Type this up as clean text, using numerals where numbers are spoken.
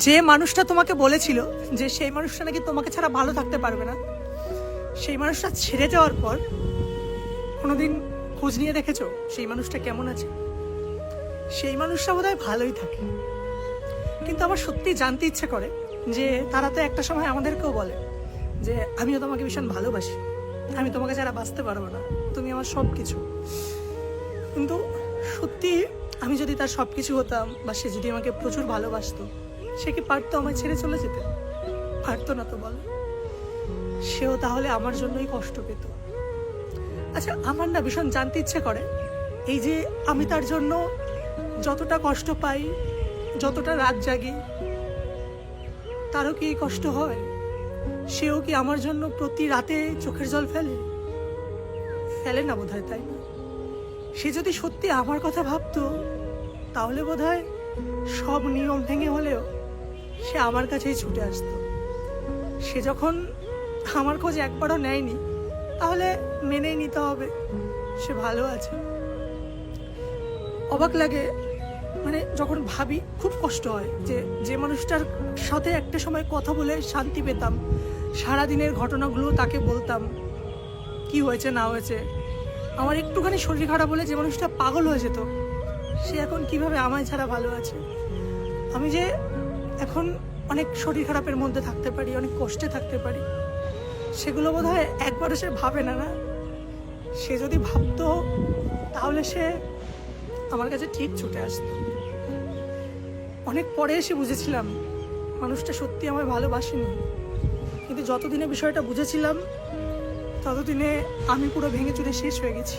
যে মানুষটা তোমাকে বলেছিল যে সেই মানুষটা নাকি তোমাকে ছাড়া ভালো থাকতে পারবে না, সেই মানুষটা ছেড়ে যাওয়ার পর কোনোদিন খোঁজ নিয়ে দেখেছো সেই মানুষটা কেমন আছে? সেই মানুষটা বোধহয় ভালোই থাকে। কিন্তু আমার সত্যি জানতে ইচ্ছে করে যে তারা তো একটা সময় আমাদেরকেও বলে যে আমিও তোমাকে ভীষণ ভালোবাসি, আমি তোমাকে ছাড়া বাঁচতে পারবো না, তুমি আমার সব কিছু। কিন্তু সত্যি আমি যদি তার সব কিছু হতাম বা সে যদি আমাকে প্রচুর ভালোবাসতো, সে কি পারতো আমায় ছেড়ে চলে যেতে? পারতো না তো, বলো। সেও তাহলে আমার জন্যই কষ্ট পেত। আচ্ছা, আমার না ভীষণ জানতে ইচ্ছে করে এই যে আমি তার জন্য যতটা কষ্ট পাই, যতটা রাত জাগি, তারও কি এই কষ্ট হয়? সেও কি আমার জন্য প্রতি রাতে চোখের জল ফেলে? ফেলে না বোধহয়, তাই না? সে যদি সত্যি আমার কথা ভাবতো তাহলে বোধহয় সব নিয়ম ভেঙে হলেও সে আমার কাছেই ছুটে আসতো। সে যখন আমার খোঁজ একবারও নেয়নি, তাহলে মেনেই নিতে হবে সে ভালো আছে। অবাক লাগে, মানে যখন ভাবি খুব কষ্ট হয় যে যে মানুষটার সাথে একটা সময় কথা বলে শান্তি পেতাম, সারাদিনের ঘটনাগুলো তাকে বলতাম, কি হয়েছে না হয়েছে, আমার একটুখানি শরীর খারাপ হলে যে মানুষটা পাগল হয়ে যেত, সে এখন কিভাবে আমায় ছাড়া ভালো আছে। আমি যে এখন অনেক শরীর খারাপের মধ্যে থাকতে পারি, অনেক কষ্টে থাকতে পারি, সেগুলো বোধহয় একবারও সে ভাবে না। না, সে যদি ভাবতো তাহলে সে আমার কাছে ঠিক ছুটে আসতো। অনেক পরে এসে বুঝেছিলাম মানুষটা সত্যি আমায় ভালোবাসেনি, কিন্তু যতদিনে বিষয়টা বুঝেছিলাম ততদিনে আমি পুরো ভেঙে চুরে শেষ হয়ে গেছি।